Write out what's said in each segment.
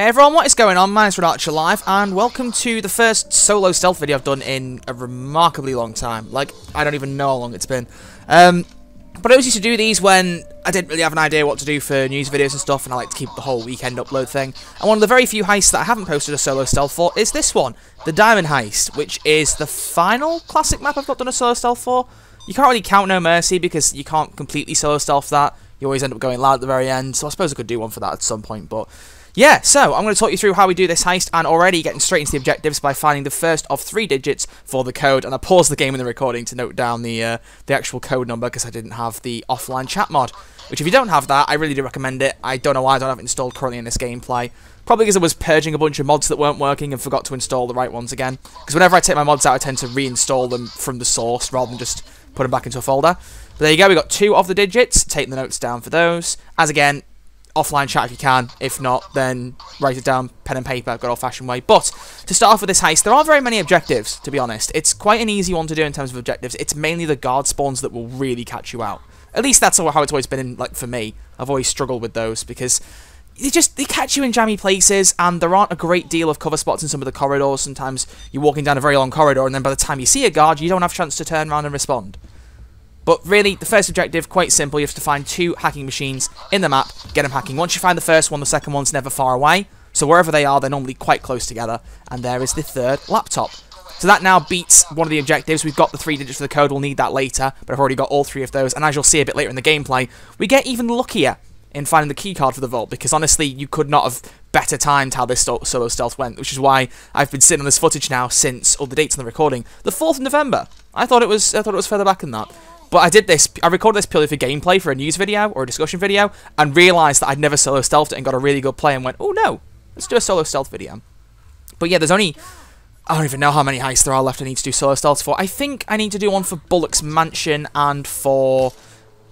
Hey everyone, what is going on? My name's ButteredTV Live, and welcome to the first solo stealth video I've done in a remarkably long time. Like, I don't even know how long it's been. But I always used to do these when I didn't really have an idea what to do for news videos and stuff, and I like to keep the whole weekend upload thing. And one of the very few heists that I haven't posted a solo stealth for is this one, the Diamond Heist, which is the final classic map I've not done a solo stealth for. You can't really count No Mercy because you can't completely solo stealth that. You always end up going loud at the very end, so I suppose I could do one for that at some point, but... yeah, so I'm going to talk you through how we do this heist, and already getting straight into the objectives by finding the first of 3 digits for the code. And I paused the game in the recording to note down the actual code number because I didn't have the offline chat mod. Which, if you don't have that, I really do recommend it. I don't know why I don't have it installed currently in this gameplay. Probably because I was purging a bunch of mods that weren't working and forgot to install the right ones again. Because whenever I take my mods out, I tend to reinstall them from the source rather than just put them back into a folder. But there you go, we got 2 of the digits. Take the notes down for those. As again, offline chat if you can. If not, then write it down, pen and paper, good old-fashioned way. But to start off with this heist, there aren't very many objectives, to be honest. It's quite an easy one to do in terms of objectives. It's mainly the guard spawns that will really catch you out. At least that's how it's always been, like, for me. I've always struggled with those because they catch you in jammy places, and there aren't a great deal of cover spots in some of the corridors. Sometimes you're walking down a very long corridor, and then by the time you see a guard, you don't have a chance to turn around and respond. But really, the first objective, quite simple. You have to find 2 hacking machines in the map, get them hacking. Once you find the first one, the second one's never far away. So wherever they are, they're normally quite close together. And there is the 3rd laptop. So that now beats one of the objectives. We've got the 3 digits for the code, we'll need that later. But I've already got all 3 of those. And as you'll see a bit later in the gameplay, we get even luckier in finding the keycard for the vault. Because honestly, you could not have better timed how this solo stealth went. Which is why I've been sitting on this footage now since, or the dates on the recording, the 4th of November. I thought it was further back than that. But I recorded this purely for gameplay, for a news video, or a discussion video, and realised that I'd never solo stealthed it and got a really good play and went, oh no, let's do a solo stealth video. But yeah, there's only, I don't even know how many heists there are left I need to do solo stealths for. I think I need to do one for Bullock's Mansion and for,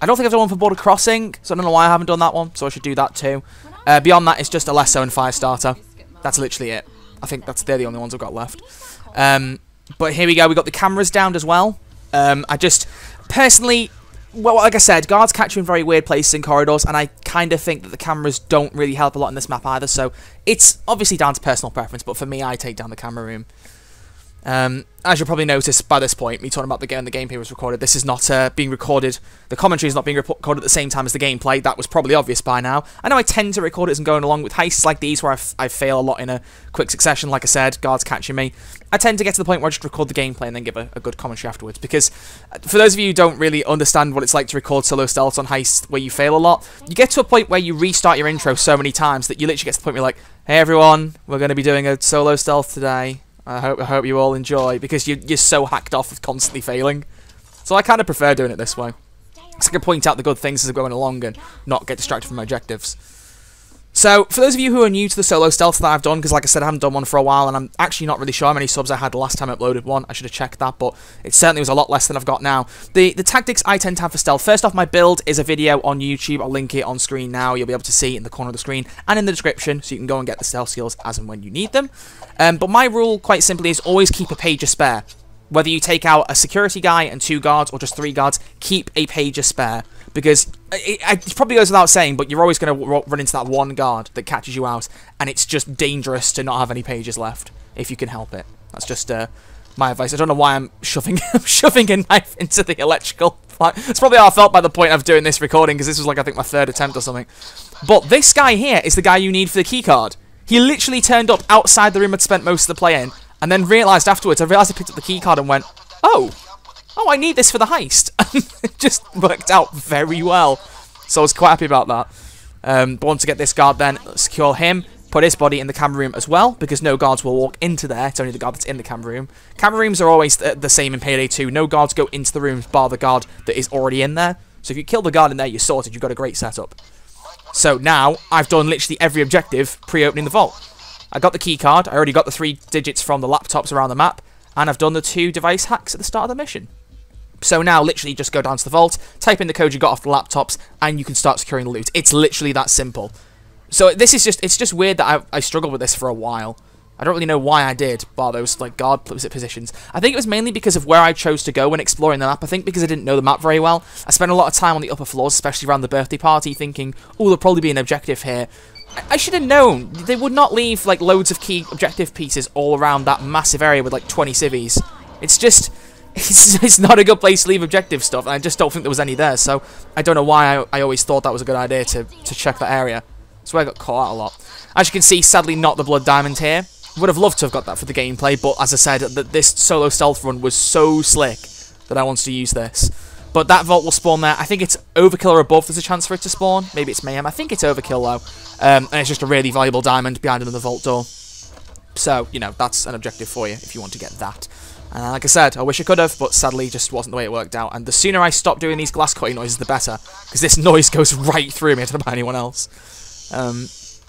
I don't think I've done one for Border Crossing, so I don't know why I haven't done that one, so I should do that too. Beyond that, it's just a Lazlow and Firestarter. That's literally it. I think they're the only ones I've got left. But here we go, we got the cameras down as well. Personally, well, like I said, guards catch you in very weird places in corridors, and I kind of think that the cameras don't really help a lot in this map either, so it's obviously down to personal preference, but for me, I take down the camera room. As you'll probably notice by this point, me talking about the gameplay was recorded, this is not being recorded, the commentary is not being recorded at the same time as the gameplay. That was probably obvious by now. I know I tend to record it as I'm going along with heists like these where I fail a lot in a quick succession, like I said, guards catching me. I tend to get to the point where I just record the gameplay and then give a good commentary afterwards, because for those of you who don't really understand what it's like to record solo stealths on heists where you fail a lot, you get to a point where you restart your intro so many times that you literally get to the point where you're like, hey everyone, we're going to be doing a solo stealth today. I hope you all enjoy, because you're so hacked off of constantly failing. So I kind of prefer doing it this way. So I can point out the good things as I'm going along and not get distracted from my objectives. So, for those of you who are new to the solo stealth that I've done, because like I said, I haven't done one for a while, and I'm actually not really sure how many subs I had the last time I uploaded one. I should have checked that, but it certainly was a lot less than I've got now. The tactics I tend to have for stealth. First off, my build is a video on YouTube. I'll link it on screen now. You'll be able to see it in the corner of the screen and in the description, so you can go and get the stealth skills as and when you need them. But my rule, quite simply, is always keep a page of spare. Whether you take out a security guy and 2 guards, or just 3 guards, keep a page of spare. Because it probably goes without saying, but you're always going to run into that one guard that catches you out, and it's just dangerous to not have any pages left, if you can help it. That's just my advice. I don't know why I'm shoving a knife into the electrical. It's probably how I felt by the point of doing this recording, because this was like, I think, my 3rd attempt or something. But this guy here is the guy you need for the keycard. He literally turned up outside the room I'd spent most of the play in, and then realised afterwards, I picked up the keycard and went, oh, I need this for the heist. It just worked out very well. So I was quite happy about that. But once to get this guard then, secure him, put his body in the camera room as well, because no guards will walk into there. It's only the guard that's in the camera room. Camera rooms are always the same in Payday 2. No guards go into the rooms bar the guard that is already in there. So if you kill the guard in there, you're sorted. You've got a great setup. So now, I've done literally every objective pre-opening the vault. I got the keycard. I already got the 3 digits from the laptops around the map. And I've done the 2 device hacks at the start of the mission. So now, literally, just go down to the vault, type in the code you got off the laptops, and you can start securing the loot. It's literally that simple. So this is it's just weird that I struggled with this for a while. I don't really know why I did, bar those, like, guard positions. I think it was mainly because of where I chose to go when exploring the map. I think because I didn't know the map very well. I spent a lot of time on the upper floors, especially around the birthday party, thinking, oh, there'll probably be an objective here. I should have known. They would not leave, like, loads of key objective pieces all around that massive area with, like, 20 civvies. It's just... It's not a good place to leave objective stuff, and I just don't think there was any there, so I don't know why I always thought that was a good idea to check that area. That's where I got caught out a lot. As you can see, sadly not the blood diamond here. Would have loved to have got that for the gameplay, but as I said, this solo stealth run was so slick that I wanted to use this. But that vault will spawn there. I think it's overkill or above there's a chance for it to spawn. Maybe it's mayhem. I think it's overkill though. And it's just a really valuable diamond behind another vault door. So, you know, that's an objective for you if you want to get that. Like I said, I wish I could have, but sadly just wasn't the way it worked out. And the sooner I stop doing these glass cutting noises, the better. Because this noise goes right through me. I don't know about anyone else.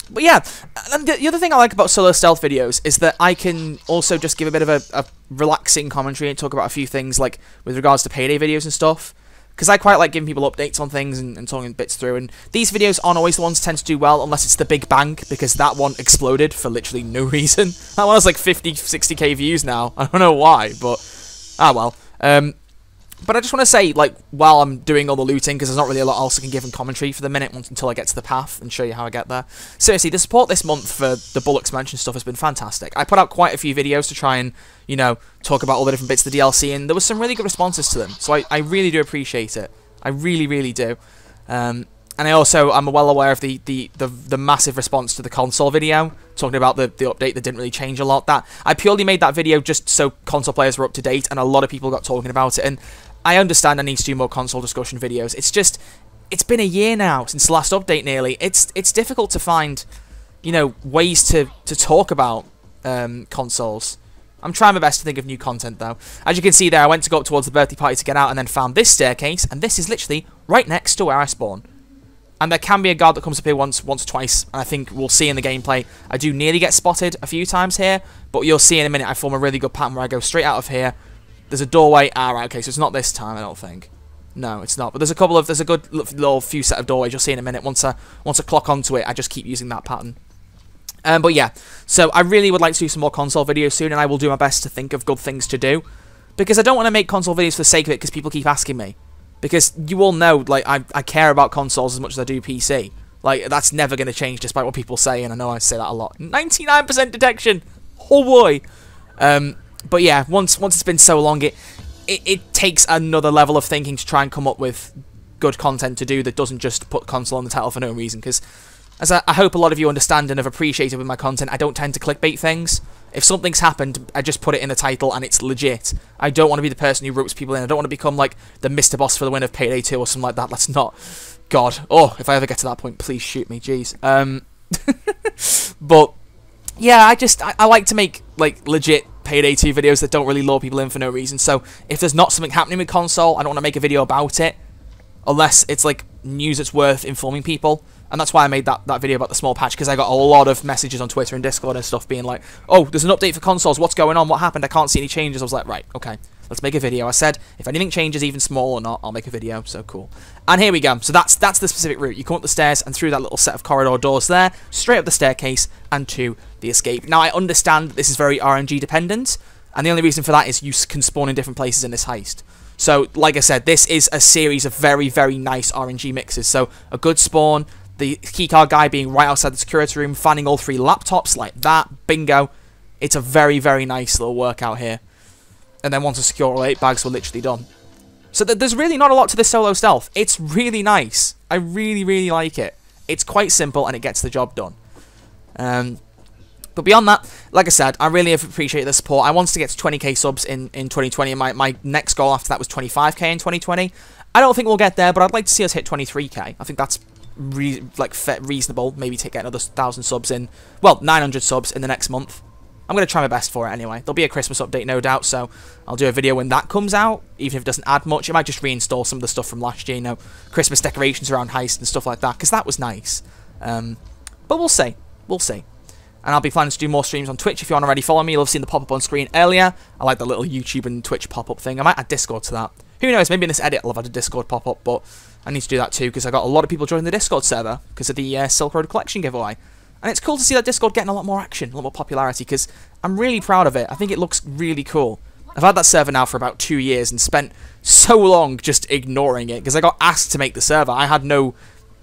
But yeah, and the other thing I like about solo stealth videos is that I can also just give a bit of a relaxing commentary and talk about a few things, like with regards to Payday videos and stuff. Because I quite like giving people updates on things and talking bits through. And these videos aren't always the ones that tend to do well, unless it's the Big Bang, because that one exploded for literally no reason. That one has like 50, 60k views now. I don't know why, but ah well. But I just want to say, like, while I'm doing all the looting, because there's not really a lot else I can give in commentary for the minute until I get to the path and show you how I get there. Seriously, the support this month for the Bullock expansion stuff has been fantastic. I put out quite a few videos to try and, you know, talk about all the different bits of the DLC, and there was some really good responses to them. So I really do appreciate it. I really, really do. And I'm well aware of the massive response to the console video, talking about the update that didn't really change a lot. That I purely made that video just so console players were up to date, and a lot of people got talking about it. And I understand I need to do more console discussion videos. It's just, it's been a year now since the last update nearly. It's difficult to find, you know, ways to talk about consoles. I'm trying my best to think of new content though. As you can see there, I went to go up towards the birthday party to get out and then found this staircase, and this is literally right next to where I spawn. And there can be a guard that comes up here once or twice, and I think we'll see in the gameplay. I do nearly get spotted a few times here, but you'll see in a minute I form a really good pattern where I go straight out of here. There's a doorway. Ah, right, okay, so it's not this time, I don't think. No, it's not. But there's a good little few set of doorways you'll see in a minute. Once I clock onto it, I just keep using that pattern. But yeah, so I really would like to do some more console videos soon, and I will do my best to think of good things to do. Because I don't want to make console videos for the sake of it, because people keep asking me. Because you all know, like, I care about consoles as much as I do PC. Like, that's never going to change despite what people say, and I know I say that a lot. 99% detection! Oh boy! But yeah, once it's been so long, it takes another level of thinking to try and come up with good content to do that doesn't just put console on the title for no reason. Because, as I hope a lot of you understand and have appreciated with my content, I don't tend to clickbait things. If something's happened, I just put it in the title and it's legit. I don't want to be the person who ropes people in. I don't want to become like the Mr. Boss for the win of Payday 2 or something like that. That's not... God. Oh, if I ever get to that point, please shoot me. Jeez. But, yeah, I like to make, like, legit Payday 2 videos that don't really lure people in for no reason. So, if there's not something happening with console, I don't want to make a video about it. Unless it's, like, news that's worth informing people. And that's why I made that video about the small patch, because I got a lot of messages on Twitter and Discord and stuff being like, oh, there's an update for consoles, what's going on, what happened, I can't see any changes. I was like, right, okay, let's make a video. I said, if anything changes, even small or not, I'll make a video, so cool. And here we go, so that's the specific route. You come up the stairs and through that little set of corridor doors there, straight up the staircase and to the escape. Now, I understand that this is very RNG dependent, and the only reason for that is you can spawn in different places in this heist. So, like I said, this is a series of very, very nice RNG mixes. So, a good spawn, the keycard guy being right outside the security room, finding all 3 laptops like that, bingo. It's a very, very nice little workout here. And then once I secure all 8 bags, we're literally done. So there's really not a lot to this solo stealth. It's really nice. I really, really like it. It's quite simple and it gets the job done. But beyond that, like I said, I really appreciate the support. I wanted to get to 20k subs in 2020, and my next goal after that was 25k in 2020. I don't think we'll get there, but I'd like to see us hit 23k. I think that's reasonable. Maybe to get another 1,000 subs in, well, 900 subs in the next month. I'm going to try my best for it anyway. There'll be a Christmas update, no doubt, so I'll do a video when that comes out, even if it doesn't add much. It might just reinstall some of the stuff from last year, you know, Christmas decorations around Heist and stuff like that, because that was nice. But we'll see. We'll see. And I'll be planning to do more streams on Twitch. If you aren't already following me, you'll have seen the pop-up on screen earlier. I like the little YouTube and Twitch pop-up thing. I might add Discord to that. Who knows, maybe in this edit I'll have had a Discord pop-up, but I need to do that too, because I got a lot of people joining the Discord server because of the Silk Road Collection giveaway. And it's cool to see that Discord getting a lot more action, a lot more popularity, because I'm really proud of it. I think it looks really cool. I've had that server now for about 2 years and spent so long just ignoring it, because I got asked to make the server. I had no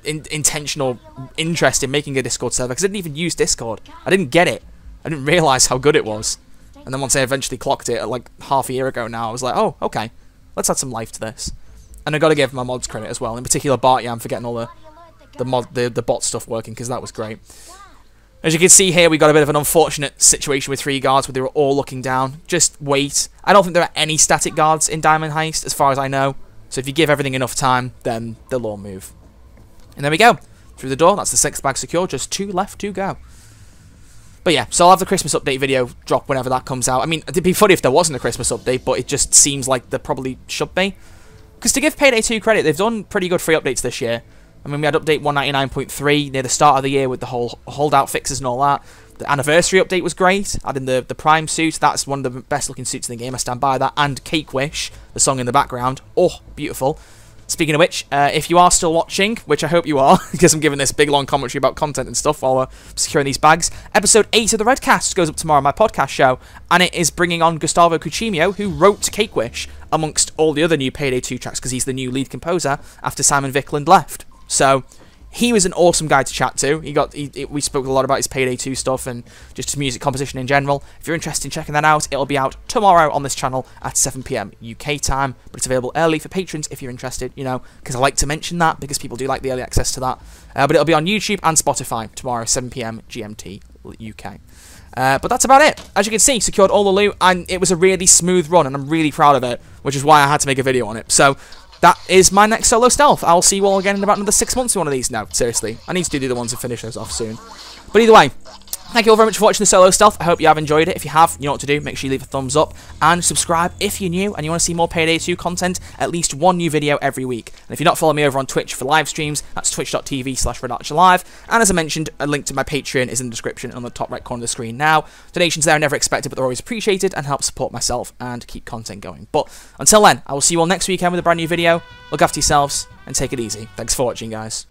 intentional interest in making a Discord server, because I didn't even use Discord. I didn't get it. I didn't realise how good it was. And then once I eventually clocked it, like half a year ago now, I was like, oh, okay, let's add some life to this. And I got to give my mods credit as well, in particular Bartyam for getting all the bot stuff working, because that was great. As you can see here, we got a bit of an unfortunate situation with 3 guards where they were all looking down. Just wait. I don't think there are any static guards in Diamond Heist, as far as I know. So if you give everything enough time, then they'll all move. And there we go. Through the door, that's the 6th bag secure, just 2 left to go. But yeah, so I'll have the Christmas update video drop whenever that comes out. I mean, it'd be funny if there wasn't a Christmas update, but it just seems like there probably should be. Because to give Payday 2 credit, they've done pretty good free updates this year. I mean, we had update 199.3 near the start of the year with the whole holdout fixes and all that. The anniversary update was great, adding the Prime suit. That's one of the best looking suits in the game, I stand by that. And Cake Wish, the song in the background. Oh, beautiful. Speaking of which, if you are still watching, which I hope you are, because I'm giving this big long commentary about content and stuff while we're securing these bags, episode 8 of the Redcast goes up tomorrow on my podcast show, and it is bringing on Gustavo Cuchimio, who wrote Cake Wish, amongst all the other new Payday 2 tracks, because he's the new lead composer after Simon Vickland left. So he was an awesome guy to chat to. We spoke a lot about his Payday 2 stuff and just his music composition in general. If you're interested in checking that out, it'll be out tomorrow on this channel at 7 PM UK time. But it's available early for patrons if you're interested, you know, because I like to mention that because people do like the early access to that. But it'll be on YouTube and Spotify tomorrow, 7 PM GMT UK. But that's about it. As you can see, secured all the loot, and it was a really smooth run, and I'm really proud of it, which is why I had to make a video on it. So that is my next solo stealth. I'll see you all again in about another 6 months in one of these. No, seriously. I need to do the other ones and finish those off soon. But either way, thank you all very much for watching the solo stealth. I hope you have enjoyed it. If you have, you know what to do. Make sure you leave a thumbs up and subscribe if you're new and you want to see more Payday 2 content. At least one new video every week. And if you're not following me over on Twitch for live streams, that's twitch.tv/RedArcherLive. And as I mentioned, a link to my Patreon is in the description on the top right corner of the screen now. Donations there are never expected, but they're always appreciated and help support myself and keep content going. But until then, I will see you all next weekend with a brand new video. Look after yourselves and take it easy. Thanks for watching, guys.